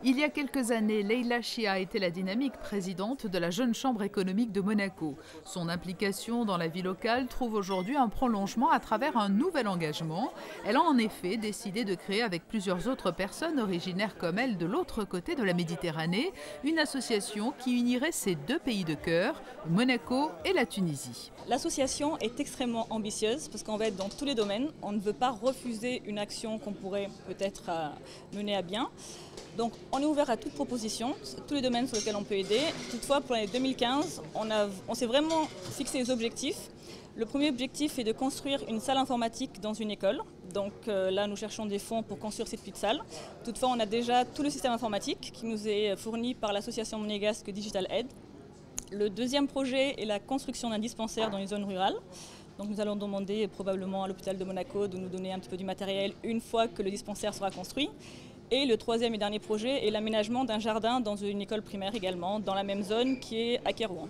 Il y a quelques années, Leïla Chia était la dynamique présidente de la Jeune Chambre économique de Monaco. Son implication dans la vie locale trouve aujourd'hui un prolongement à travers un nouvel engagement. Elle a en effet décidé de créer avec plusieurs autres personnes originaires comme elle de l'autre côté de la Méditerranée, une association qui unirait ces deux pays de cœur, Monaco et la Tunisie. L'association est extrêmement ambitieuse parce qu'on va être dans tous les domaines. On ne veut pas refuser une action qu'on pourrait peut-être mener à bien. Donc on est ouvert à toute proposition, tous les domaines sur lesquels on peut aider. Toutefois, pour l'année 2015, on s'est vraiment fixé des objectifs. Le premier objectif est de construire une salle informatique dans une école. Donc là, nous cherchons des fonds pour construire cette petite salle. Toutefois, on a déjà tout le système informatique qui nous est fourni par l'association monégasque Digital Aid. Le deuxième projet est la construction d'un dispensaire dans une zone rurale. Donc nous allons demander probablement à l'hôpital de Monaco de nous donner un petit peu du matériel une fois que le dispensaire sera construit. Et le troisième et dernier projet est l'aménagement d'un jardin dans une école primaire également, dans la même zone qui est à Kérouan.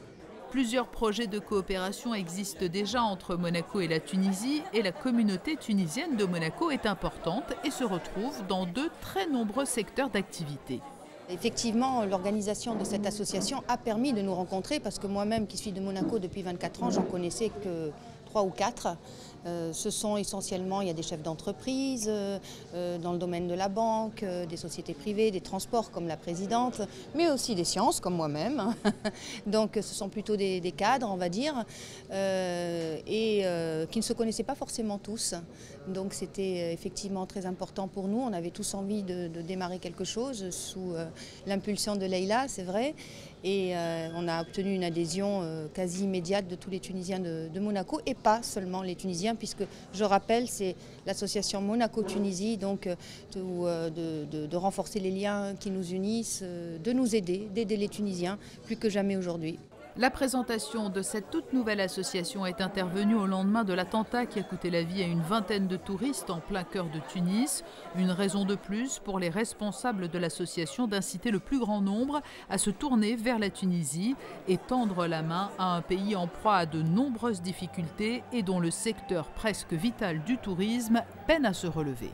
Plusieurs projets de coopération existent déjà entre Monaco et la Tunisie et la communauté tunisienne de Monaco est importante et se retrouve dans de très nombreux secteurs d'activité. Effectivement, l'organisation de cette association a permis de nous rencontrer parce que moi-même qui suis de Monaco depuis 24 ans, j'en connaissais que 3 ou 4. Ce sont essentiellement, il y a des chefs d'entreprise dans le domaine de la banque, des sociétés privées, des transports comme la présidente, mais aussi des sciences comme moi-même. Donc ce sont plutôt des cadres, on va dire, et qui ne se connaissaient pas forcément tous. Donc c'était effectivement très important pour nous. On avait tous envie de démarrer quelque chose sous l'impulsion de Leïla, c'est vrai. Et on a obtenu une adhésion quasi immédiate de tous les Tunisiens de Monaco et pas seulement les Tunisiens puisque je rappelle c'est l'association Monaco-Tunisie donc de renforcer les liens qui nous unissent, de nous aider, d'aider les Tunisiens plus que jamais aujourd'hui. La présentation de cette toute nouvelle association est intervenue au lendemain de l'attentat qui a coûté la vie à une vingtaine de touristes en plein cœur de Tunis. Une raison de plus pour les responsables de l'association d'inciter le plus grand nombre à se tourner vers la Tunisie et tendre la main à un pays en proie à de nombreuses difficultés et dont le secteur presque vital du tourisme peine à se relever.